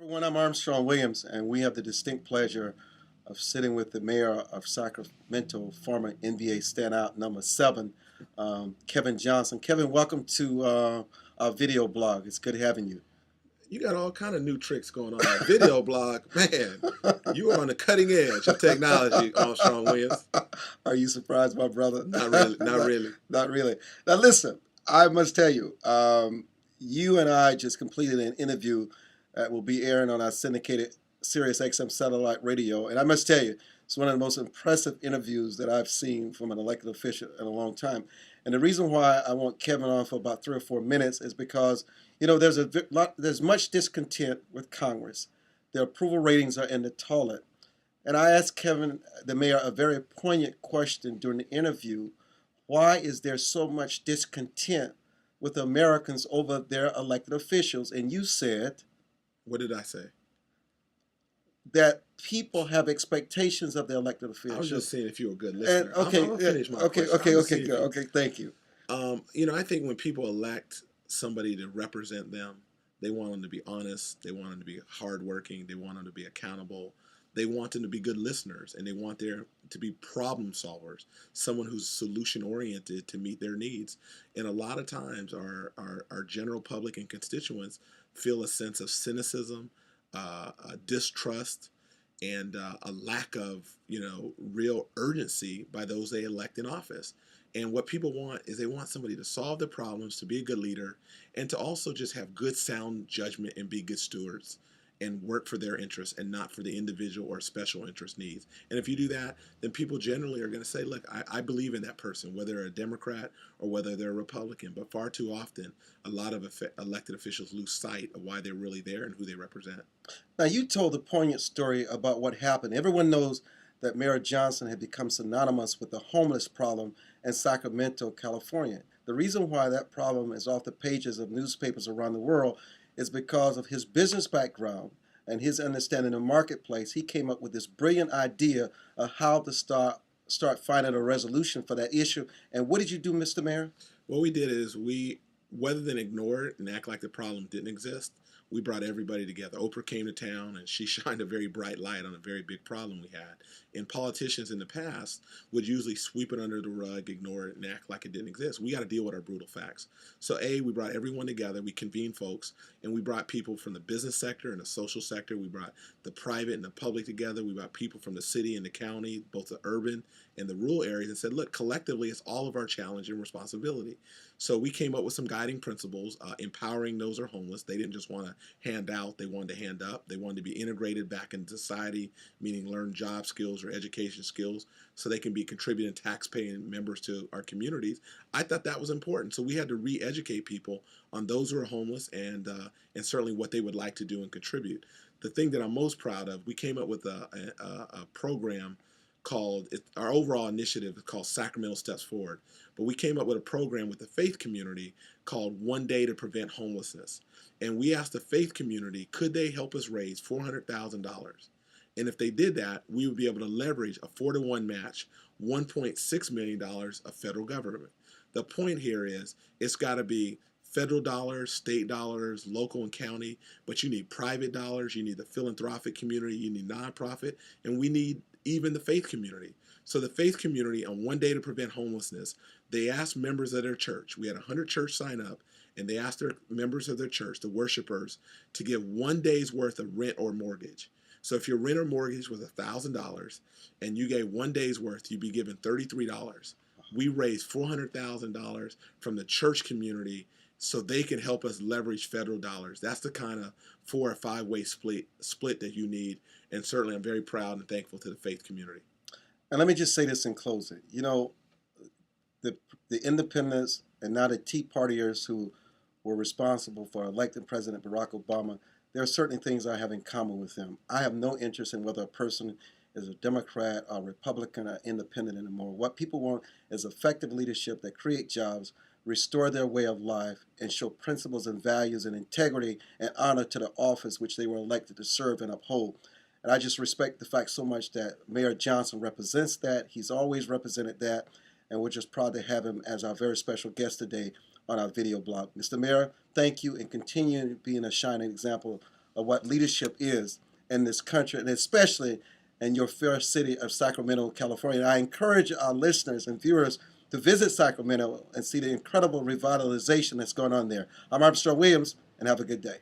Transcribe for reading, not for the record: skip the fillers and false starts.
Everyone, I'm Armstrong Williams, and we have the distinct pleasure of sitting with the mayor of Sacramento, former NBA standout number 7, Kevin Johnson. Kevin, welcome to our video blog. It's good having you. You got all kind of new tricks going on. That video blog, man. You are on the cutting edge of technology, Armstrong Williams. Are you surprised, my brother? Not really. Not really. Not really. Now, listen, I must tell you, you and I just completed an interview that will be airing on our syndicated Sirius XM satellite radio. And I must tell you, it's one of the most impressive interviews that I've seen from an elected official in a long time. And the reason why I want Kevin on for about 3 or 4 minutes is because, there's much discontent with Congress. Their approval ratings are in the toilet. And I asked Kevin, the mayor, a very poignant question during the interview. Why is there so much discontent with Americans over their elected officials? And you said, what did I say? That people have expectations of their elected officials. I was just saying if you're a good listener. And, okay, I'm gonna finish my okay, question. good. Okay, thank you. I think when people elect somebody to represent them, they want them to be honest, they want them to be hardworking, they want them to be accountable, they want them to be good listeners, and they want there to be problem solvers, someone who's solution oriented to meet their needs. And a lot of times our general public and constituents feel a sense of cynicism, a distrust, and a lack of real urgency by those they elect in office. And what people want is they want somebody to solve their problems, to be a good leader, and to also just have good sound judgment and be good stewards and work for their interests and not for the individual or special interest needs. And if you do that, then people generally are going to say, look, I believe in that person, whether they're a Democrat or whether they're a Republican. But far too often, a lot of elected officials lose sight of why they're really there and who they represent. Now, you told a poignant story about what happened. Everyone knows that Mayor Johnson had become synonymous with the homeless problem in Sacramento, California. The reason why that problem is off the pages of newspapers around the world is because of his business background and his understanding of the marketplace. He came up with this brilliant idea of how to start finding a resolution for that issue. And what did you do, Mr. Mayor? What we did is rather than ignore it and act like the problem didn't exist, we brought everybody together. Oprah came to town and she shined a very bright light on a very big problem we had. And politicians in the past would usually sweep it under the rug, ignore it, and act like it didn't exist. We got to deal with our brutal facts. So we brought everyone together, we convened folks, and we brought people from the business sector and the social sector. We brought the private and the public together. We brought people from the city and the county, both the urban and the rural areas, and said, look, collectively, it's all of our challenge and responsibility. So we came up with some guiding principles, empowering those who are homeless. They didn't just want to hand out, they wanted to hand up. They wanted to be integrated back into society, meaning learn job skills or education skills so they can be contributing tax-paying members to our communities. I thought that was important. So we had to re-educate people on those who are homeless and certainly what they would like to do and contribute. The thing that I'm most proud of, we came up with a program called, our overall initiative is called Sacramento Steps Forward, but we came up with a program with the faith community called One Day to Prevent Homelessness. And we asked the faith community, could they help us raise $400,000? And if they did that, we would be able to leverage a 4-to-1 match, $1.6 million of federal government. The point here is it's got to be federal dollars, state dollars, local and county, but you need private dollars, you need the philanthropic community, you need nonprofit, and we need even the faith community. So the faith community on One Day to Prevent Homelessness, they asked members of their church, we had 100 church sign up, and they asked their members of their church, the worshipers, to give 1 day's worth of rent or mortgage. So if your rent or mortgage was $1,000 and you gave 1 day's worth, you'd be given $33. We raised $400,000 from the church community so they can help us leverage federal dollars. That's the kind of 4 or 5 way split that you need. And certainly I'm very proud and thankful to the faith community. And let me just say this in closing. The independents and now the Tea Partiers who were responsible for electing President Barack Obama, there are certain things I have in common with them. I have no interest in whether a person is a Democrat or Republican or independent anymore. What people want is effective leadership that create jobs, restore their way of life, and show principles and values and integrity and honor to the office which they were elected to serve and uphold. And I just respect the fact so much that Mayor Johnson represents that. He's always represented that. And we're just proud to have him as our very special guest today on our video blog. Mr. Mayor, thank you, and continue being a shining example of what leadership is in this country, and especially in your fair city of Sacramento, California. And I encourage our listeners and viewers to visit Sacramento and see the incredible revitalization that's going on there. I'm Armstrong Williams, and have a good day.